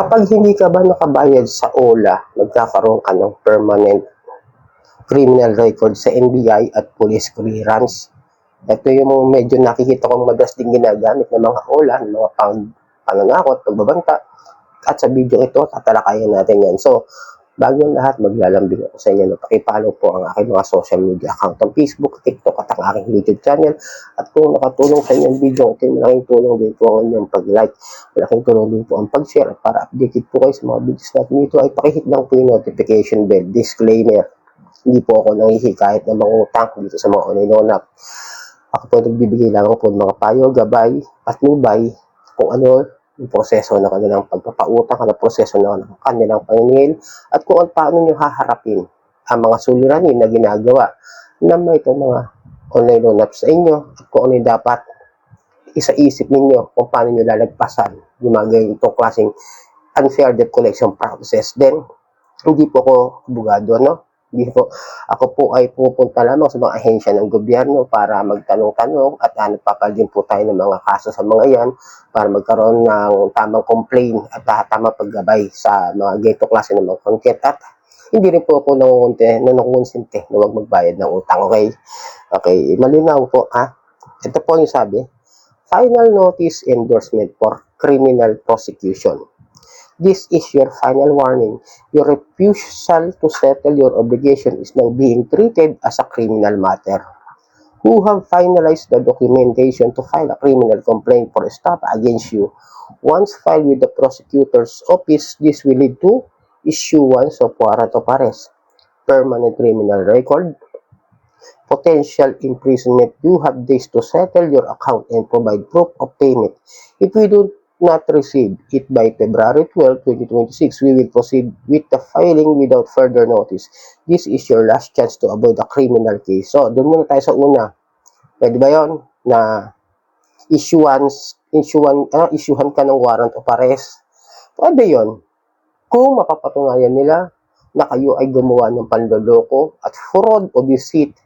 Kapag hindi ka ba nakabayad sa OLA, magkakaroon ka ng permanent criminal record sa NBI at police clearance. Ito yung medyo nakikita kong madalas din ginagamit ng mga OLA, ng mga pananakot, pagbabanta. At sa video ito, tatalakayin natin yan. So, bago yung lahat, maglalambing ako sa inyo. Pakipollow po ang aking mga social media account ng Facebook, TikTok at ang aking YouTube channel. At kung nakatulong sa inyo ang video, okay, malaking tulong din po ang inyong pag-like. Malaking tulong din po ang pag-share. Para updated po kayo sa mga videos natin dito, ay pakihit lang po yung notification bell. Disclaimer, hindi po ako nanghihikayat ng mga utang dito sa mga online loan app. Ako po nagbibigay lang po ng mga payo, gabay, at nubay kung ano yung proseso ng kanilang pagpapautang, ang proseso ng kanilang paningil, at kung paano nyo haharapin ang mga suliranin na ginagawa na may itong mga online loan apps sa inyo, at kung ano yung dapat isa-isip ninyo kung paano nyo lalagpasan yung mga ganitong klaseng unfair debt collection practices. Then, hindi po ako abogado, no? Hindi po. Ako po ay pupunta lamang sa mga ahensya ng gobyerno para magtanong-tanong at nagpapal din po tayo ng mga kaso sa mga yan para magkaroon ng tamang complaint at tamang paggabay sa mga ganito klase ng mga content. At hindi rin po ako nanukonsente na huwag magbayad ng utang. Okay? Okay, malinaw po, ha? Ito po yung sabi, final notice endorsement for criminal prosecution. This is your final warning. Your refusal to settle your obligation is now being treated as a criminal matter. Who have finalized the documentation to file a criminal complaint for stop against you. Once filed with the prosecutor's office, this will lead to issuance of warrant of arrest, permanent criminal record, potential imprisonment. You have days to settle your account and provide proof of payment. If we do not receive it by February 12, 2026, we will proceed with the filing without further notice. This is your last chance to avoid a criminal case. So, doon muna tayo sa una. Pwede ba yun na issuehan ka ng warrant of arrest? Pwede yun. Kung mapapatunayan nila na kayo ay gumawa ng panloloko at fraud o deceit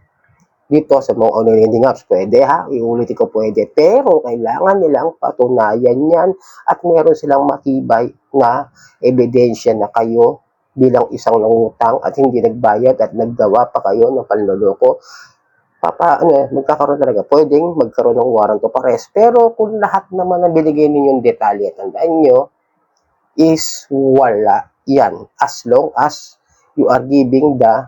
dito sa mga online lending apps, pwede ha, iulitin ko pwede, pero kailangan nilang patunayan yan at meron silang matibay na ebidensya na kayo bilang isang nangutang at hindi nagbayad at naggawa pa kayo ng panloloko. Magkakaroon talaga, pwedeng magkaroon ng warrant of arrest. Pero kung lahat naman ang binigay ninyong detalye, tandaan nyo, is wala yan. As long as you are giving the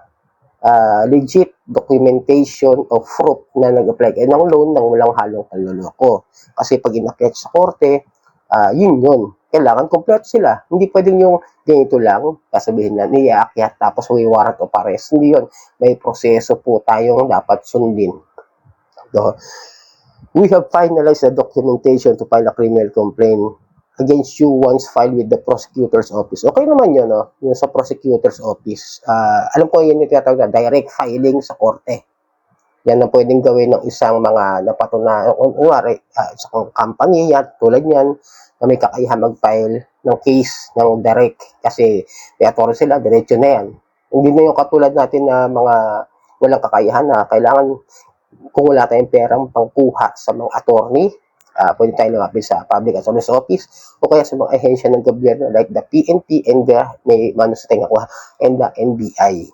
legit documentation of proof na nag-apply kayo ng loan nang walang halong panloloko. Kasi pag inakyat sa korte, yun. Kailangan kompleto sila. Hindi pwedeng yung ganito lang, sasabihin na niaakyat tapos may warrant of arrest. Hindi yun. May proseso po tayong dapat sundin. So, we have finalized the documentation to file a criminal complaint against you once filed with the prosecutor's office. Okay naman yun, no? Yung sa prosecutor's office. Alam ko yun yung tinatawag na direct filing sa korte. Yan ang pwedeng gawin ng isang mga napatunayan. Sa company yan, tulad yan, na may kakayahan mag-file ng case ng direct. Kasi may authority sila, diretso na yan. Hindi na yung katulad natin na mga walang kakayahan na kailangan kung wala tayong perang pangkuha sa mga attorney, pwede tayo lumapit sa Public Attorney's Office o kaya sa mga ahensya ng gobyerno like the PNP and the and the NBI.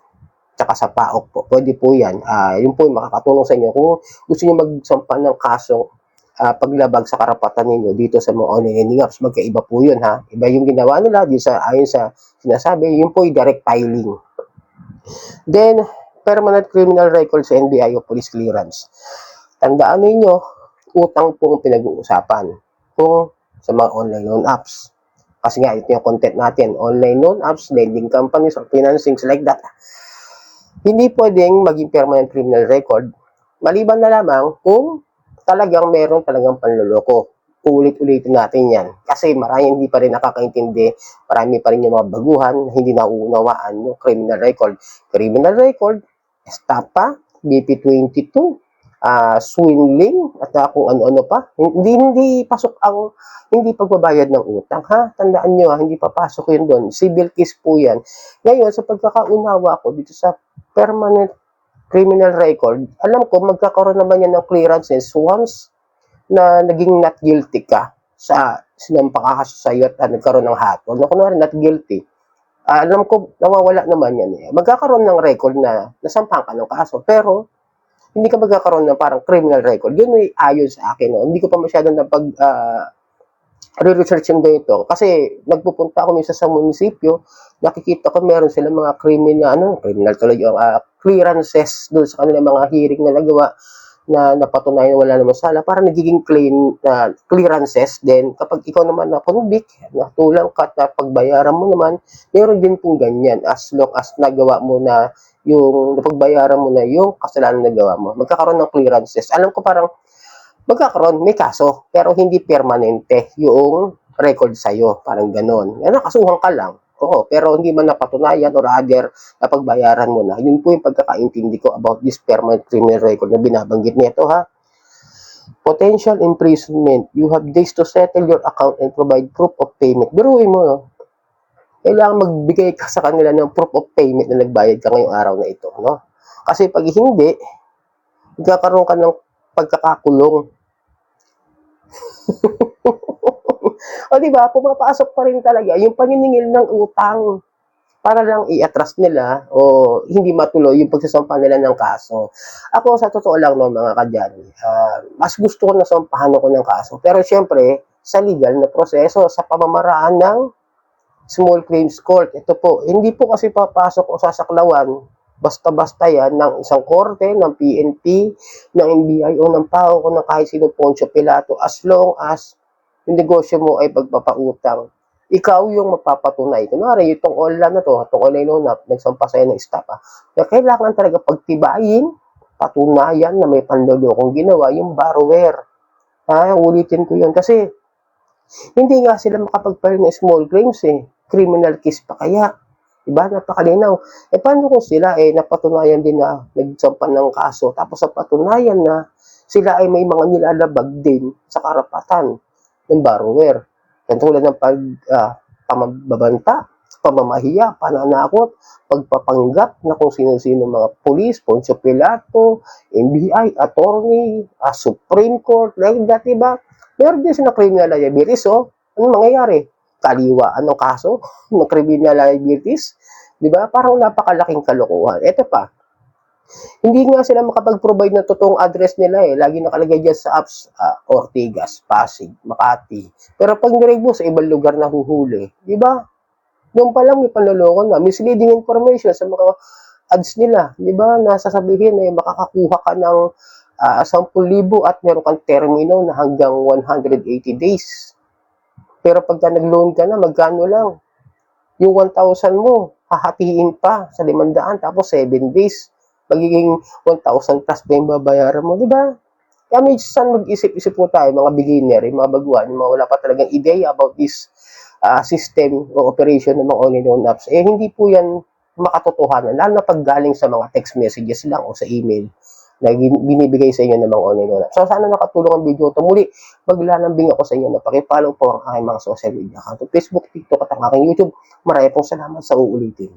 Tsaka sa PAOK po. Pwede po yan. Yun po yung makakatulong sa inyo. Kung gusto nyo magsampa ng kaso paglabag sa karapatan ninyo dito sa mga online lending apps, magkaiba po yun ha. Iba yung ginawa nila ayon sa sinasabi, yun po yung direct filing. Then, permanent criminal record sa NBI o police clearance. Tandaan ninyo, utang pong pinag-uusapan kung sa mga online loan apps. Kasi nga, ito yung content natin. Online loan apps, lending companies, or financings like that. Hindi pwedeng maging permanent criminal record maliban na lamang kung talagang meron talagang panloloko. Ulit-ulitin natin yan. Kasi marami hindi pa rin nakakaintindi, marami pa rin yung mga baguhan na hindi nauunawaan yung criminal record. Criminal record, estapa, BP22, swindling, at kung ano-ano pa. Hindi pasok ang hindi pagbabayad ng utang, ha? Tandaan nyo, hindi papasok yun doon. Civil case po yan. Ngayon, sa pagkakaunawa ko dito sa permanent criminal record, alam ko, magkakaroon naman yan ng clearances once na naging not guilty ka sa sinampa ka kaso sa'yo at nagkaroon ng hatol, na kunwari not guilty, alam ko nawawala naman yan eh. Magkakaroon ng record na nasampahan ka ng kaso, pero hindi ka magkakaroon ng parang criminal record. Yun ay ayon sa akin. No? Hindi ko pa masyadong re-research yung ganito. Kasi nagpupunta ako minsan sa munisipyo, nakikita ko meron sila mga criminal tuloy yung clearances doon sa kanilang mga hearing na nagawa na napatunayan wala naman sala, para nagiging clearances. Then, kapag ikaw naman na convict, natulang ka at pagbayaran mo naman, meron din pong ganyan as long as nagawa mo na yung napagbayaran mo na yung kasalanan na nagawa mo. Magkakaroon ng clearances. Alam ko parang magkakaroon, may kaso, pero hindi permanente yung record sa'yo. Parang ganon. Nakasuhan ka lang. Oo, pero hindi man napatunayan or other na pagbayaran mo na. Yun po yung pagkakaintindi ko about this permanent criminal record na binabanggit nito ha. Potential imprisonment. You have days to settle your account and provide proof of payment. Biruin mo, no? Kailangan magbigay ka sa kanila ng proof of payment na nagbayad ka ngayong araw na ito, no? Kasi pag hindi, magkakaroon ka ng pagkakakulong. O diba, pumapasok pa rin talaga yung paniningil ng utang para lang i-atras nila o hindi matuloy yung pagsasampa nila ng kaso. Ako, sa totoo lang no, mga kadyani, mas gusto ko na sampahan ako ng kaso. Pero syempre, sa legal na proseso, sa pamamaraan ng small claims court. Ito po, hindi po kasi papasok o sasaklawan basta-basta yan ng isang korte, ng PNP, ng NBI o ng PAO o ng kahit sino Poncio Pilato as long as yung negosyo mo ay pagpapautang. Ikaw yung mapapatunay. Kunwari, itong online na to, itong online loan up, nagsampa sa'yo ng estafa, na kailangan talaga pagtibayin, patunayan na may panlolokong ginawa yung borrower. Ulitin ko yun. Kasi, hindi nga sila makapag-file ng small claims eh. Criminal case pa kaya. Diba? Napakalinaw. Paano kung sila napatunayan din na nagsampan ng kaso, tapos napatunayan na sila ay may mga nilalabag din sa karapatan ng borrower. Tulad ng pamababanta, pamamahiya, pananakot, pagpapanggap na kung sino-sino mga pulis, Poncio Pilato, NBI, attorney, Supreme Court, like that, diba? Meron din silang criminal liabilities, anong mangyayari? Kaliwa, anong kaso ng criminal liabilities? Diba? Parang napakalaking kalokohan. Ito pa, hindi nga sila makapag-provide ng totoong address nila eh. Lagi nakalagay dyan sa apps, Ortigas, Pasig, Makati. Pero pag nireg mo sa ibang lugar na huhuli, di ba? Doon pa lang may panloloko na. Misleading information sa mga ads nila. Di ba? Nasasabihin makakakuha ka ng 10,000 at meron kang termino na hanggang 180 days. Pero pagka nag-loan ka na, magkano lang? Yung 1,000 mo, hahatiin pa sa 500 tapos 7 days. Magiging 1,000 plus pa yung babayaran mo, di ba? Kaya may saan mag-isip-isip po tayo, mga beginner, mga baguhan, mga wala pa talagang idea about this system o operation ng mga online loan apps. Hindi po yan makatotohanan, lalo na pag galing sa mga text messages lang o sa email na binibigay sa inyo ng mga online loan apps. So, sana nakatulong ang video ito. Muli, maglalambing ako sa inyo na pakipollow po ang aking mga social media account. Facebook, TikTok at ang aking YouTube. Marami pong salamat sa uulitin.